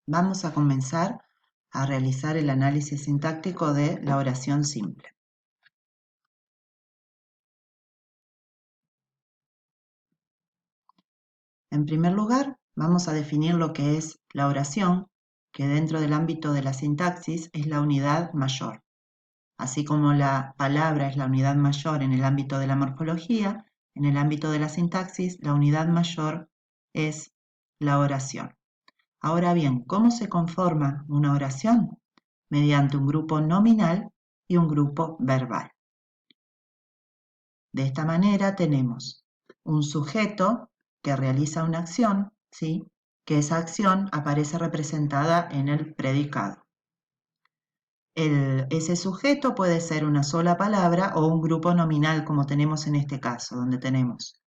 Vamos a comenzar a realizar el análisis sintáctico de la oración simple. En primer lugar, vamos a definir lo que es la oración, que dentro del ámbito de la sintaxis es la unidad mayor. Así como la palabra es la unidad mayor en el ámbito de la morfología, en el ámbito de la sintaxis, la unidad mayor es la oración. Ahora bien, ¿cómo se conforma una oración? Mediante un grupo nominal y un grupo verbal. De esta manera tenemos un sujeto que realiza una acción, ¿sí? Que esa acción aparece representada en el predicado. Ese sujeto puede ser una sola palabra o un grupo nominal, como tenemos en este caso, donde tenemos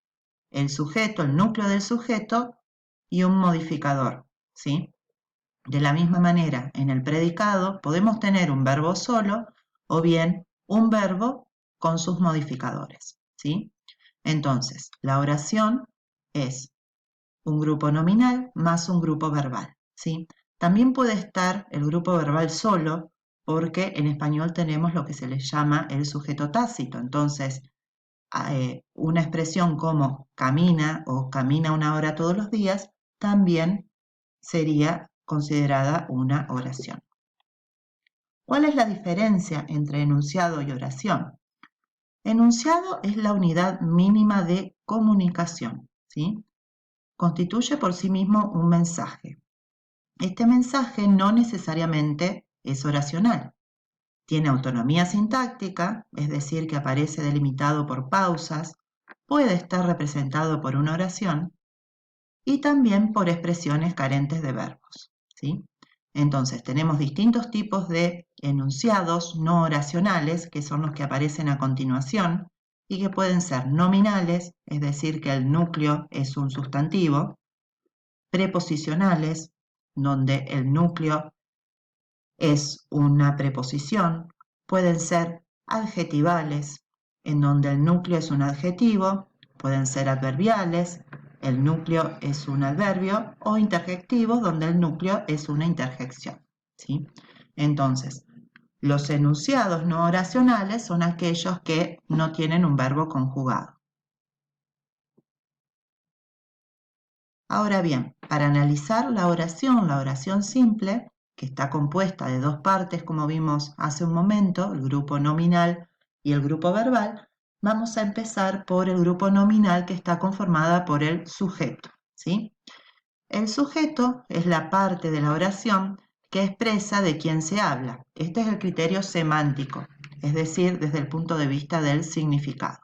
el sujeto, el núcleo del sujeto y un modificador, ¿sí? De la misma manera, en el predicado podemos tener un verbo solo o bien un verbo con sus modificadores, ¿sí? Entonces, la oración es un grupo nominal más un grupo verbal, ¿sí? También puede estar el grupo verbal solo porque en español tenemos lo que se le llama el sujeto tácito. Entonces, una expresión como camina o camina una hora todos los días también sería considerada una oración. ¿Cuál es la diferencia entre enunciado y oración? Enunciado es la unidad mínima de comunicación, ¿sí? Constituye por sí mismo un mensaje. Este mensaje no necesariamente es oracional. Tiene autonomía sintáctica, es decir, que aparece delimitado por pausas, puede estar representado por una oración y también por expresiones carentes de verbos, ¿sí? Entonces, tenemos distintos tipos de enunciados no oracionales, que son los que aparecen a continuación, y que pueden ser nominales, es decir, que el núcleo es un sustantivo, preposicionales, donde el núcleo es una preposición, pueden ser adjetivales, en donde el núcleo es un adjetivo, pueden ser adverbiales, el núcleo es un adverbio, o interjectivos, donde el núcleo es una interjección, ¿sí? Entonces, los enunciados no oracionales son aquellos que no tienen un verbo conjugado. Ahora bien, para analizar la oración simple, que está compuesta de dos partes, como vimos hace un momento, el grupo nominal y el grupo verbal, vamos a empezar por el grupo nominal, que está conformada por el sujeto, ¿sí? El sujeto es la parte de la oración que expresa de quién se habla. Este es el criterio semántico, es decir, desde el punto de vista del significado.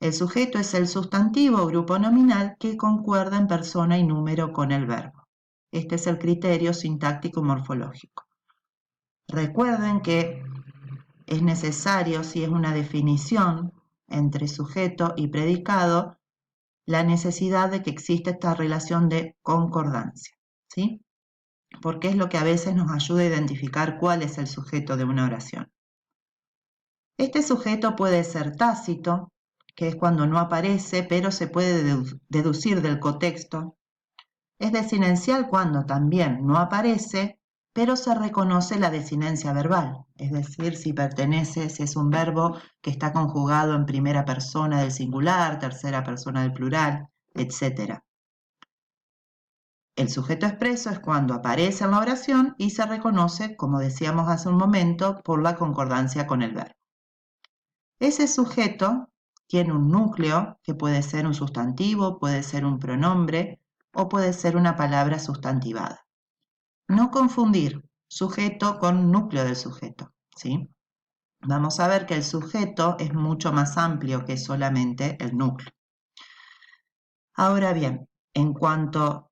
El sujeto es el sustantivo o grupo nominal que concuerda en persona y número con el verbo. Este es el criterio sintáctico morfológico. Recuerden que es necesario, si es una definición entre sujeto y predicado, la necesidad de que exista esta relación de concordancia, ¿sí? Porque es lo que a veces nos ayuda a identificar cuál es el sujeto de una oración. Este sujeto puede ser tácito, que es cuando no aparece, pero se puede deducir del contexto. Es desinencial cuando también no aparece, pero se reconoce la desinencia verbal, es decir, si pertenece, si es un verbo que está conjugado en primera persona del singular, tercera persona del plural, etc. El sujeto expreso es cuando aparece en la oración y se reconoce, como decíamos hace un momento, por la concordancia con el verbo. Ese sujeto tiene un núcleo que puede ser un sustantivo, puede ser un pronombre o puede ser una palabra sustantivada. No confundir sujeto con núcleo del sujeto, ¿sí? Vamos a ver que el sujeto es mucho más amplio que solamente el núcleo. Ahora bien, en cuanto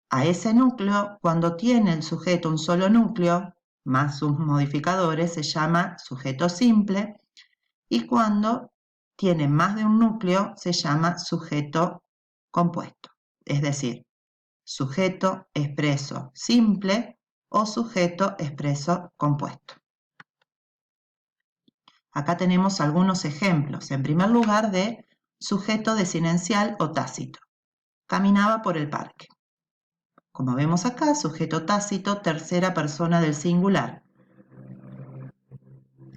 a ese núcleo, cuando tiene el sujeto un solo núcleo, más sus modificadores, se llama sujeto simple, y cuando tiene más de un núcleo, se llama sujeto compuesto, es decir, sujeto expreso simple o sujeto expreso compuesto. Acá tenemos algunos ejemplos. En primer lugar, de sujeto desinencial o tácito. Caminaba por el parque. Como vemos acá, sujeto tácito, tercera persona del singular.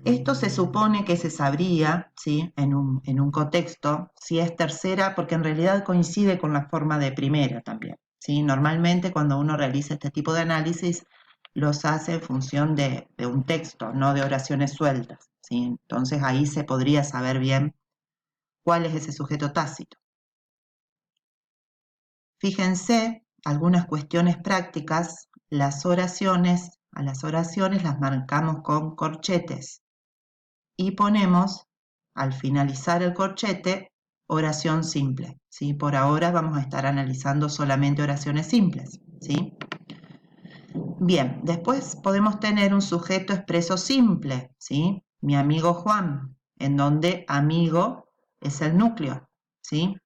Esto se supone que se sabría, ¿sí? en un contexto, si es tercera, porque en realidad coincide con la forma de primera también, ¿sí? Normalmente cuando uno realiza este tipo de análisis, los hace en función de un texto, no de oraciones sueltas, ¿sí? Entonces ahí se podría saber bien cuál es ese sujeto tácito. Fíjense algunas cuestiones prácticas, a las oraciones las marcamos con corchetes y ponemos, al finalizar el corchete, oración simple, ¿sí? Por ahora vamos a estar analizando solamente oraciones simples, ¿sí? Bien, después podemos tener un sujeto expreso simple, ¿sí? Mi amigo Juan, en donde amigo es el núcleo, ¿sí?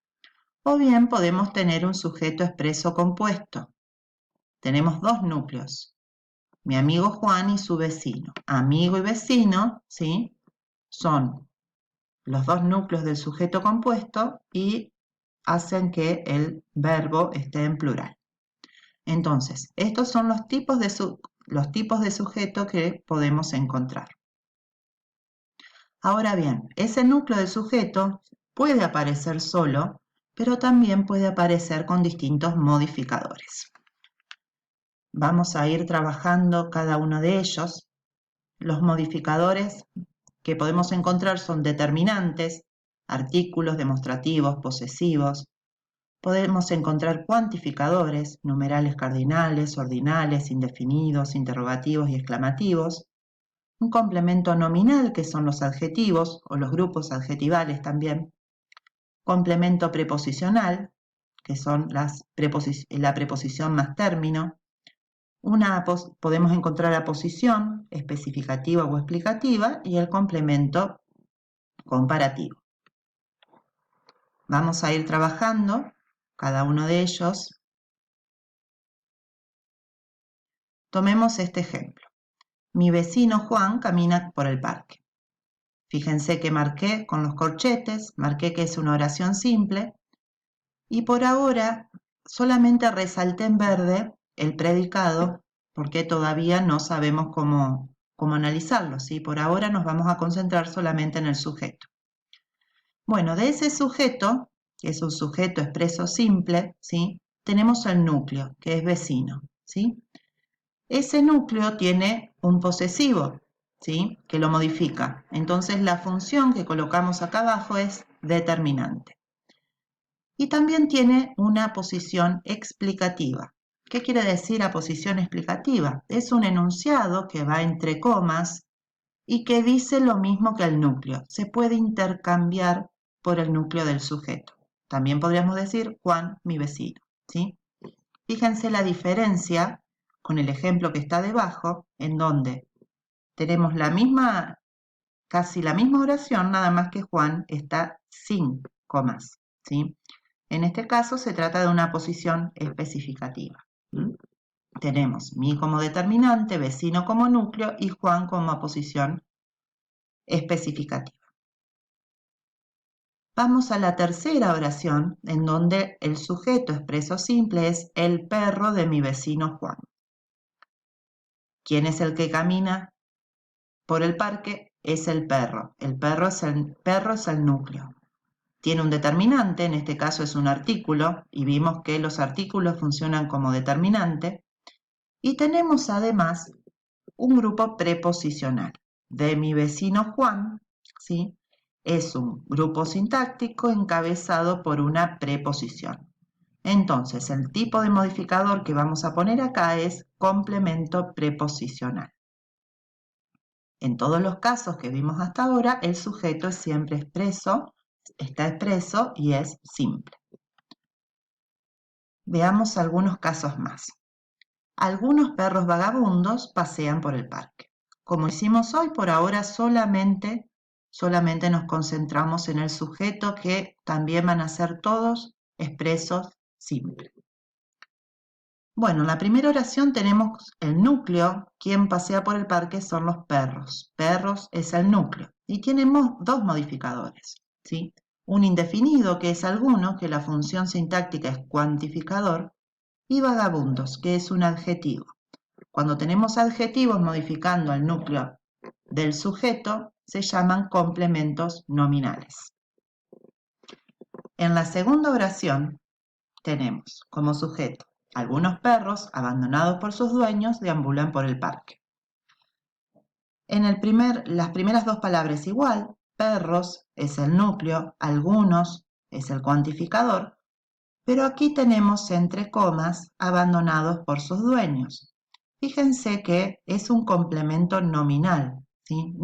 O bien podemos tener un sujeto expreso compuesto. Tenemos dos núcleos, mi amigo Juan y su vecino. Amigo y vecino, ¿sí? Son los dos núcleos del sujeto compuesto y hacen que el verbo esté en plural. Entonces, estos son los tipos de sujeto que podemos encontrar. Ahora bien, ese núcleo del sujeto puede aparecer solo, pero también puede aparecer con distintos modificadores. Vamos a ir trabajando cada uno de ellos. Los modificadores que podemos encontrar son determinantes, artículos demostrativos, posesivos. Podemos encontrar cuantificadores, numerales cardinales, ordinales, indefinidos, interrogativos y exclamativos. Un complemento nominal, que son los adjetivos o los grupos adjetivales también. Complemento preposicional, que son la preposición más término. Podemos encontrar aposición, especificativa o explicativa, y el complemento comparativo. Vamos a ir trabajando cada uno de ellos. Tomemos este ejemplo. Mi vecino Juan camina por el parque. Fíjense que marqué con los corchetes, marqué que es una oración simple, y por ahora solamente resalté en verde el predicado porque todavía no sabemos cómo analizarlo, ¿sí? Por ahora nos vamos a concentrar solamente en el sujeto. Bueno, de ese sujeto, que es un sujeto expreso simple, ¿sí? Tenemos el núcleo, que es vecino, ¿sí? Ese núcleo tiene un posesivo, ¿sí? Que lo modifica. Entonces la función que colocamos acá abajo es determinante. Y también tiene una posición explicativa. ¿Qué quiere decir aposición explicativa? Es un enunciado que va entre comas y que dice lo mismo que el núcleo. Se puede intercambiar por el núcleo del sujeto. También podríamos decir Juan, mi vecino, ¿sí? Fíjense la diferencia con el ejemplo que está debajo, en donde tenemos casi la misma oración, nada más que Juan está sin comas, ¿sí? En este caso se trata de una posición especificativa. Tenemos mi como determinante, vecino como núcleo y Juan como posición especificativa. Vamos a la tercera oración, en donde el sujeto expreso simple es el perro de mi vecino Juan. ¿Quién es el que camina por el parque? Es el perro. El perro es el núcleo. Tiene un determinante, en este caso es un artículo, y vimos que los artículos funcionan como determinante. Y tenemos además un grupo preposicional. De mi vecino Juan, ¿sí? Es un grupo sintáctico encabezado por una preposición. Entonces, el tipo de modificador que vamos a poner acá es complemento preposicional. En todos los casos que vimos hasta ahora, el sujeto es siempre está expreso y es simple. Veamos algunos casos más. Algunos perros vagabundos pasean por el parque. Como hicimos hoy, por ahora solamente nos concentramos en el sujeto, que también van a ser todos expresos simples. Bueno, en la primera oración tenemos el núcleo. Quien pasea por el parque son los perros. Perros es el núcleo. Y tenemos dos modificadores, ¿sí? Un indefinido, que es alguno, que la función sintáctica es cuantificador, y vagabundos, que es un adjetivo. Cuando tenemos adjetivos modificando el núcleo del sujeto, se llaman complementos nominales. En la segunda oración tenemos como sujeto: algunos perros, abandonados por sus dueños, deambulan por el parque. En las primeras dos palabras igual, perros es el núcleo, algunos es el cuantificador, pero aquí tenemos entre comas abandonados por sus dueños. Fíjense que es un complemento nominal, ¿sí?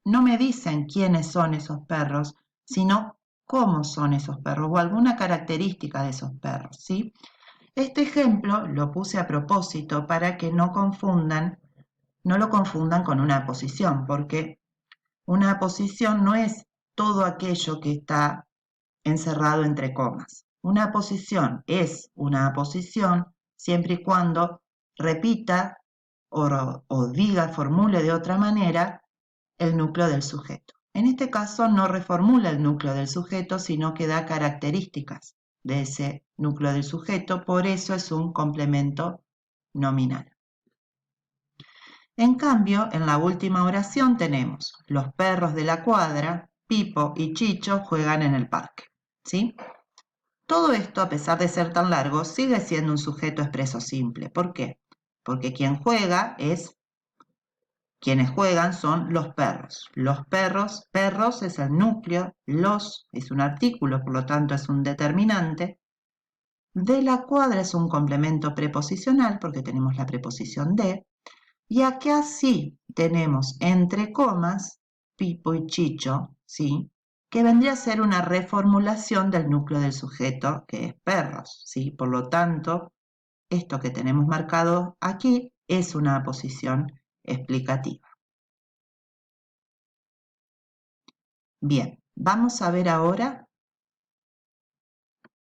No me dicen quiénes son esos perros, sino cómo son esos perros o alguna característica de esos perros, ¿sí? Este ejemplo lo puse a propósito para que no lo confundan con una aposición, porque una aposición no es todo aquello que está encerrado entre comas. Una aposición es una aposición siempre y cuando repita o diga, formule de otra manera el núcleo del sujeto. En este caso no reformula el núcleo del sujeto, sino que da características de ese núcleo del sujeto, por eso es un complemento nominal. En cambio, en la última oración tenemos: los perros de la cuadra, Pipo y Chicho, juegan en el parque, ¿sí? Todo esto, a pesar de ser tan largo, sigue siendo un sujeto expreso simple. ¿Por qué? Porque quienes juegan son los perros. Los perros es el núcleo, los es un artículo, por lo tanto es un determinante. De la cuadra es un complemento preposicional porque tenemos la preposición de. Y acá sí tenemos entre comas Pipo y Chicho, ¿sí? Que vendría a ser una reformulación del núcleo del sujeto, que es perros, ¿sí? Por lo tanto, esto que tenemos marcado aquí es una aposición explicativa. Bien, vamos a ver ahora